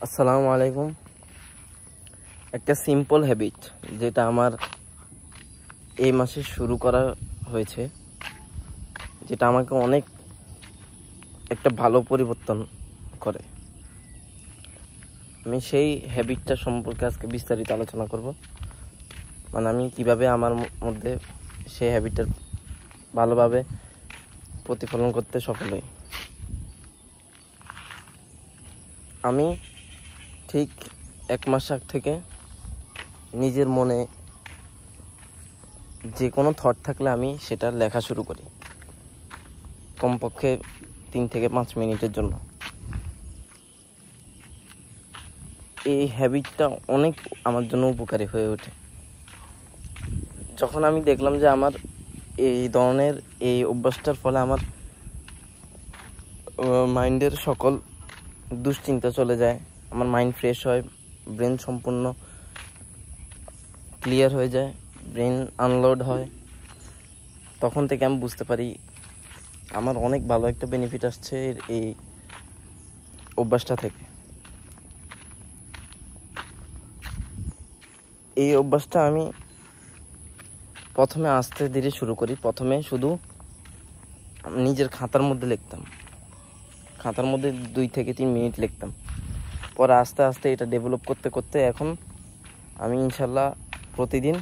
আসসালামু আলাইকুম। একটা সিম্পল হ্যাবিট যেটা আমার এই মাসে শুরু করা হয়েছে, যেটা আমাকে অনেক একটা ভালো পরিবর্তন করে। আমি সেই হ্যাবিটটা সম্পর্কে আজকে বিস্তারিত আলোচনা করব। মানে আমি কিভাবে আমার মধ্যে সেই হ্যাবিটটার ভালোভাবে প্রতিফলন করতে সফল হই। আমি ঠিক 1 মাস আগ থেকে নিজের মনে যে কোনো থট থাকলে আমি সেটা লেখা শুরু করি, কমপক্ষে 3 থেকে 5 মিনিটের জন্য। এই হ্যাবিটটা অনেক আমার জন্য উপকারী হয়ে ওঠে। যখন আমি দেখলাম যে আমার এই ধরনের এই অভ্যাসটার ফলে আমার মাইন্ডের সকল দুশ্চিন্তা চলে যায়, আমার মাইন্ড ফ্রেশ হয়, ব্রেন সম্পূর্ণ ক্লিয়ার হয়ে যায়, ব্রেন আনলোড হয়, তখন থেকে আমি বুঝতে পারি আমার অনেক ভালো একটা বেনিফিট আসছে এই অভ্যাসটা থেকে। এই অভ্যাসটা আমি প্রথমে আস্তে ধীরে শুরু করি। প্রথমে শুধু নিজের খাতার মধ্যে লিখতাম, খাতার মধ্যে 2 থেকে 3 মিনিট লিখতাম। পরে আস্তে আস্তে এটা ডেভেলপ করতে করতে এখন আমি ইনশাল্লাহ প্রতিদিন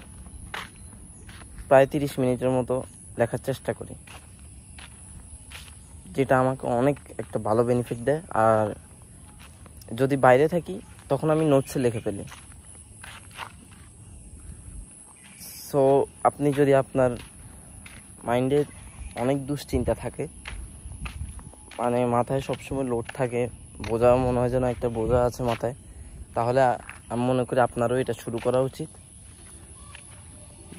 প্রায় 30 মিনিটের মতো লেখার চেষ্টা করি, যেটা আমাকে অনেক একটা ভালো বেনিফিট দেয়। আর যদি বাইরে থাকি তখন আমি নোটসে লিখে ফেলি। সো আপনি যদি আপনার মাইন্ডে অনেক দুশ্চিন্তা থাকে, মানে মাথায় সবসময় লোড থাকে, বোঝা মনে হয় যেন একটা বোঝা আছে মাথায়, তাহলে আমি মনে করি আপনারও এটা শুরু করা উচিত।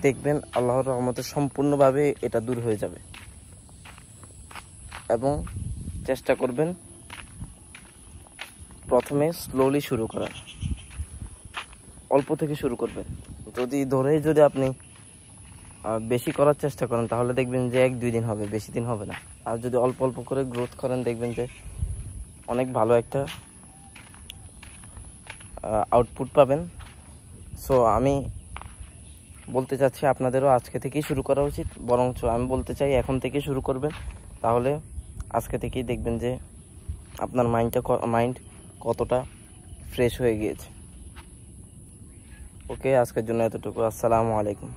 দেখবেন আল্লাহর রহমতে সম্পূর্ণভাবে এটা দূর হয়ে যাবে। এবং চেষ্টা করবেন প্রথমে স্লোলি শুরু করার, অল্প থেকে শুরু করবেন। যদি আপনি বেশি করার চেষ্টা করেন তাহলে দেখবেন যে 1-2 দিন হবে, বেশি দিন হবে না। আর যদি অল্প অল্প করে গ্রোথ করেন দেখবেন যে অনেক ভালো একটা আউটপুট পাবেন। সো আমি বলতে চাচ্ছি আপনাদেরও আজকে থেকেই শুরু করা উচিত, বরঞ্চ আমি বলতে চাই এখন থেকেই শুরু করবেন। তাহলে আজকে থেকেই দেখবেন যে আপনার মাইন্ড কতটা ফ্রেশ হয়ে গিয়েছে। ওকে, আজকের জন্য এতটুকু। আসসালামু আলাইকুম।